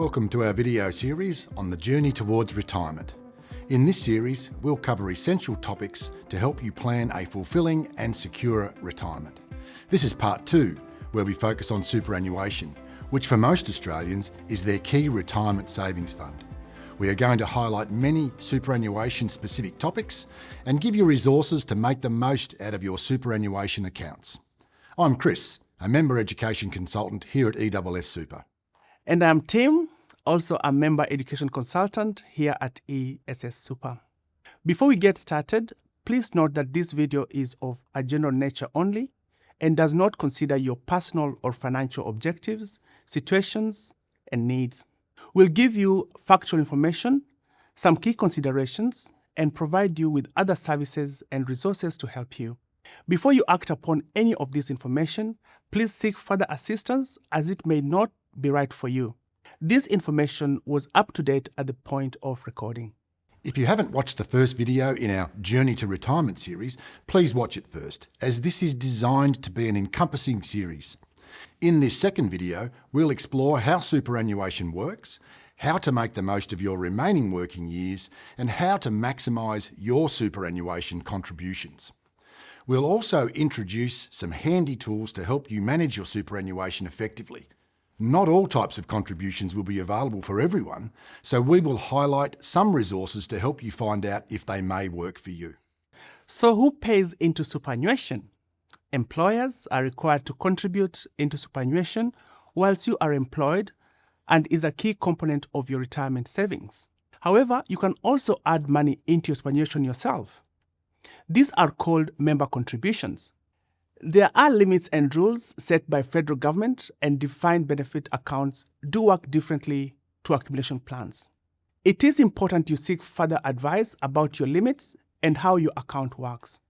Welcome to our video series on the journey towards retirement. In this series, we'll cover essential topics to help you plan a fulfilling and secure retirement. This is part 2, where we focus on superannuation, which for most Australians is their key retirement savings fund. We are going to highlight many superannuation-specific topics and give you resources to make the most out of your superannuation accounts. I'm Chris, a member education consultant here at ESS Super. And I'm Tim, also a member education consultant here at ESS Super. Before we get started, please note that this video is of a general nature only and does not consider your personal or financial objectives, situations, and needs. We'll give you factual information, some key considerations, and provide you with other services and resources to help you. Before you act upon any of this information, please seek further assistance as it may not be right for you. This information was up to date at the point of recording. If you haven't watched the first video in our Journey to Retirement series, please watch it first, as this is designed to be an encompassing series. In this second video, we'll explore how superannuation works, how to make the most of your remaining working years, and how to maximise your superannuation contributions. We'll also introduce some handy tools to help you manage your superannuation effectively. Not all types of contributions will be available for everyone, so we will highlight some resources to help you find out if they may work for you. So who pays into superannuation? Employers are required to contribute into superannuation whilst you are employed and is a key component of your retirement savings. However, you can also add money into your superannuation yourself. These are called member contributions. There are limits and rules set by federal government, and defined benefit accounts do work differently to accumulation plans. It is important you seek further advice about your limits and how your account works,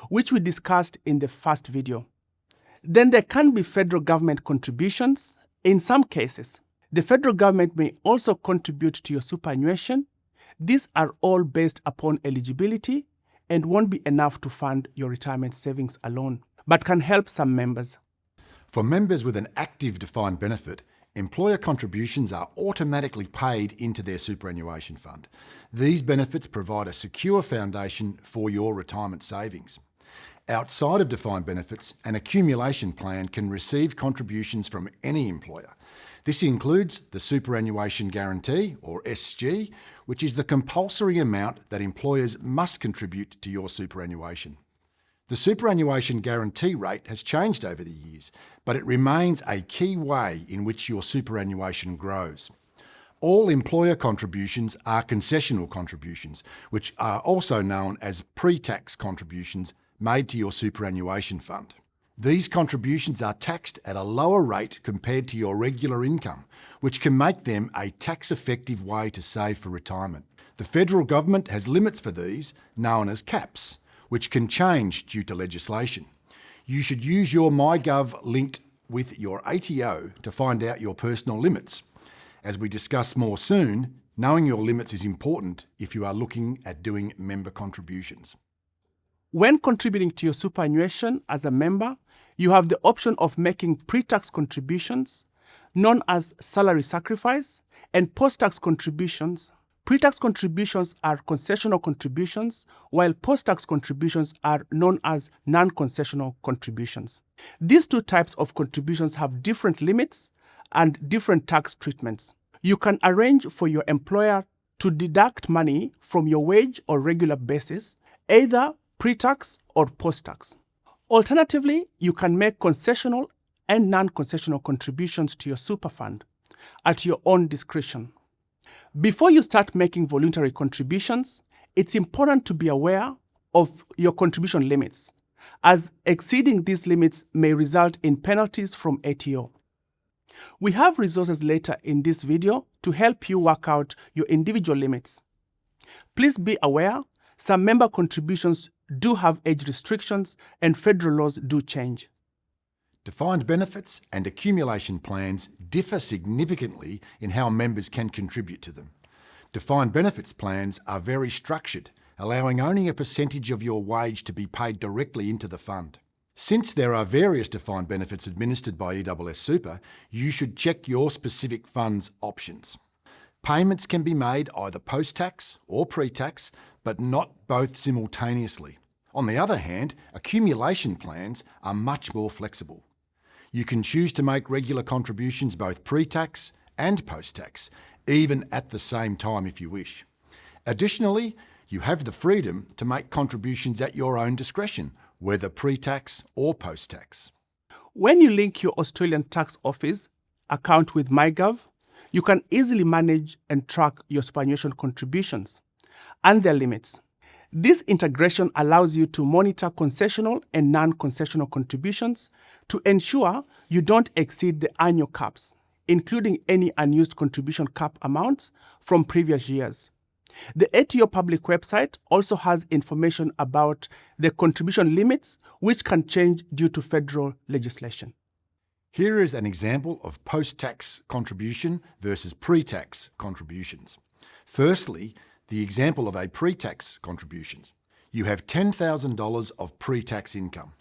which we discussed in the first video. Then there can be federal government contributions. In some cases, the federal government may also contribute to your superannuation. These are all based upon eligibility and won't be enough to fund your retirement savings alone, but can help some members. For members with an active defined benefit, employer contributions are automatically paid into their superannuation fund. These benefits provide a secure foundation for your retirement savings. Outside of defined benefits, an accumulation plan can receive contributions from any employer. This includes the Superannuation Guarantee, or SG, which is the compulsory amount that employers must contribute to your superannuation. The Superannuation Guarantee rate has changed over the years, but it remains a key way in which your superannuation grows. All employer contributions are concessional contributions, which are also known as pre-tax contributions made to your superannuation fund. These contributions are taxed at a lower rate compared to your regular income, which can make them a tax-effective way to save for retirement. The federal government has limits for these, known as caps, which can change due to legislation. You should use your MyGov linked with your ATO to find out your personal limits. As we discuss more soon, knowing your limits is important if you are looking at doing member contributions. When contributing to your superannuation as a member, you have the option of making pre-tax contributions, known as salary sacrifice, and post-tax contributions. Pre-tax contributions are concessional contributions, while post-tax contributions are known as non-concessional contributions. These two types of contributions have different limits and different tax treatments. You can arrange for your employer to deduct money from your wage or regular basis, either pre-tax or post-tax. Alternatively, you can make concessional and non-concessional contributions to your super fund at your own discretion. Before you start making voluntary contributions, it's important to be aware of your contribution limits, as exceeding these limits may result in penalties from ATO. We have resources later in this video to help you work out your individual limits. Please be aware, some member contributions do have age restrictions and federal laws do change. Defined benefits and accumulation plans differ significantly in how members can contribute to them. Defined benefits plans are very structured, allowing only a percentage of your wage to be paid directly into the fund. Since there are various defined benefits administered by ESS Super, you should check your specific fund's options. Payments can be made either post-tax or pre-tax, but not both simultaneously. On the other hand, accumulation plans are much more flexible. You can choose to make regular contributions both pre-tax and post-tax, even at the same time if you wish. Additionally, you have the freedom to make contributions at your own discretion, whether pre-tax or post-tax. When you link your Australian Tax Office account with MyGov, you can easily manage and track your superannuation contributions and their limits. This integration allows you to monitor concessional and non-concessional contributions to ensure you don't exceed the annual caps, including any unused contribution cap amounts from previous years. The ATO public website also has information about the contribution limits, which can change due to federal legislation. Here is an example of post-tax contribution versus pre-tax contributions. Firstly, the example of a pre-tax contributions. You have $10,000 of pre-tax income.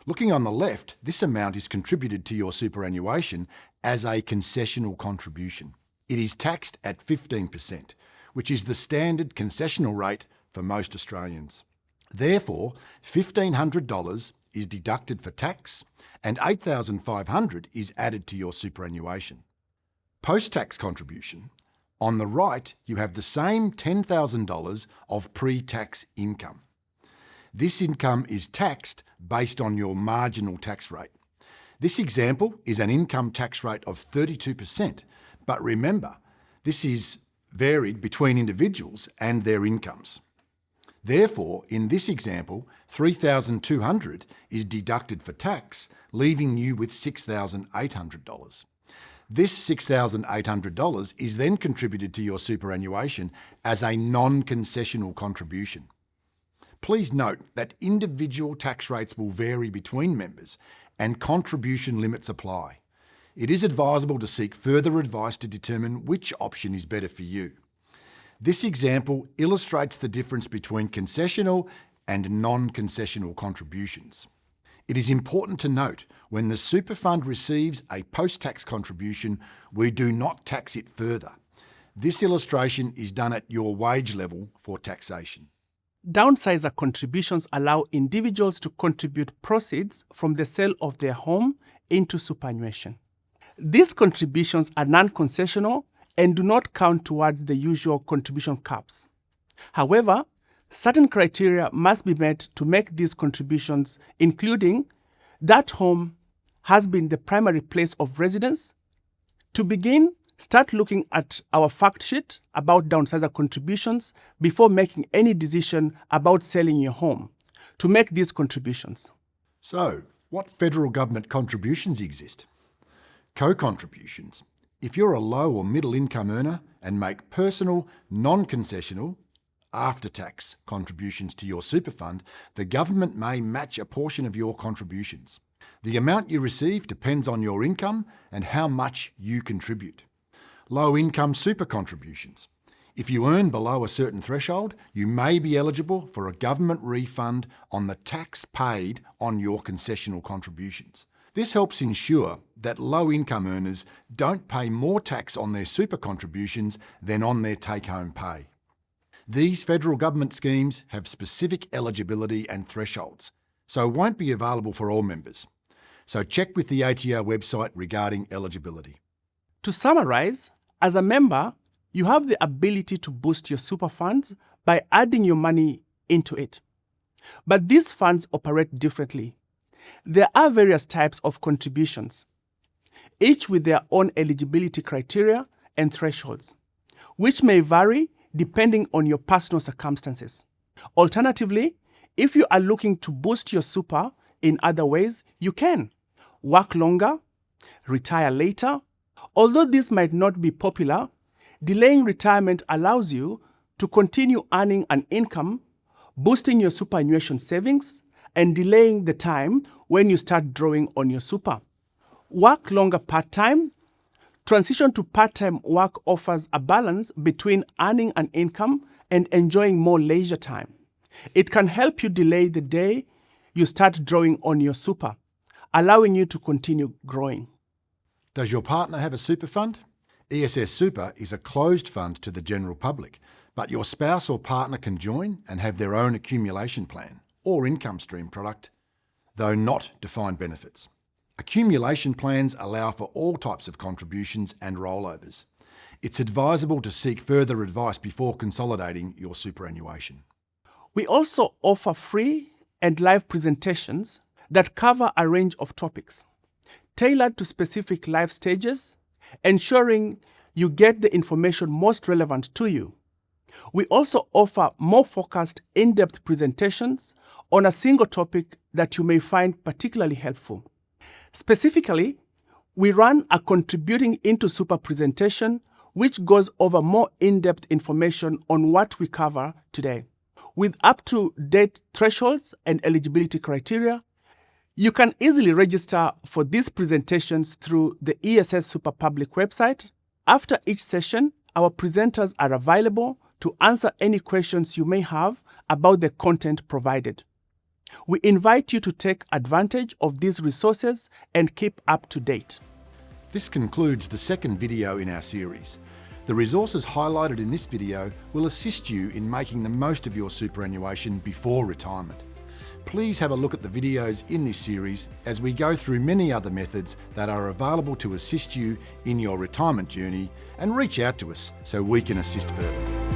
Looking on the left, this amount is contributed to your superannuation as a concessional contribution. It is taxed at 15%, which is the standard concessional rate for most Australians. Therefore, $1,500 is deducted for tax and $8,500 is added to your superannuation. Post-tax contribution. On the right, you have the same $10,000 of pre-tax income. This income is taxed based on your marginal tax rate. This example is an income tax rate of 32%, but remember, this is varied between individuals and their incomes. Therefore, in this example, $3,200 is deducted for tax, leaving you with $6,800. This $6,800 is then contributed to your superannuation as a non-concessional contribution. Please note that individual tax rates will vary between members and contribution limits apply. It is advisable to seek further advice to determine which option is better for you. This example illustrates the difference between concessional and non-concessional contributions. It is important to note, when the super fund receives a post-tax contribution, we do not tax it further. This illustration is done at your wage level for taxation. Downsizer contributions allow individuals to contribute proceeds from the sale of their home into superannuation. These contributions are non-concessional and do not count towards the usual contribution caps. However, certain criteria must be met to make these contributions, including that home has been the primary place of residence. To begin, start looking at our fact sheet about downsizer contributions before making any decision about selling your home to make these contributions. So, what federal government contributions exist? Co-contributions. If you're a low or middle income earner and make personal, non-concessional, after-tax contributions to your super fund, the government may match a portion of your contributions. The amount you receive depends on your income and how much you contribute. Low-income super contributions. If you earn below a certain threshold, you may be eligible for a government refund on the tax paid on your concessional contributions. This helps ensure that low-income earners don't pay more tax on their super contributions than on their take-home pay. These federal government schemes have specific eligibility and thresholds, so won't be available for all members. So check with the ATO website regarding eligibility. To summarise, as a member, you have the ability to boost your super funds by adding your money into it. But these funds operate differently. There are various types of contributions, each with their own eligibility criteria and thresholds, which may vary depending on your personal circumstances. Alternatively, if you are looking to boost your super in other ways, you can work longer, retire later. Although this might not be popular, delaying retirement allows you to continue earning an income, boosting your superannuation savings, and delaying the time when you start drawing on your super. Work longer part-time. Transition to part-time work offers a balance between earning an income and enjoying more leisure time. It can help you delay the day you start drawing on your super, allowing you to continue growing. Does your partner have a super fund? ESS Super is a closed fund to the general public, but your spouse or partner can join and have their own accumulation plan or income stream product, though not defined benefits. Accumulation plans allow for all types of contributions and rollovers. It's advisable to seek further advice before consolidating your superannuation. We also offer free and live presentations that cover a range of topics, tailored to specific life stages, ensuring you get the information most relevant to you. We also offer more focused, in-depth presentations on a single topic that you may find particularly helpful. Specifically, we run a Contributing into Super presentation which goes over more in-depth information on what we cover today. With up-to-date thresholds and eligibility criteria, you can easily register for these presentations through the ESS Super Public website. After each session, our presenters are available to answer any questions you may have about the content provided. We invite you to take advantage of these resources and keep up to date. This concludes the second video in our series. The resources highlighted in this video will assist you in making the most of your superannuation before retirement. Please have a look at the videos in this series as we go through many other methods that are available to assist you in your retirement journey, and reach out to us so we can assist further.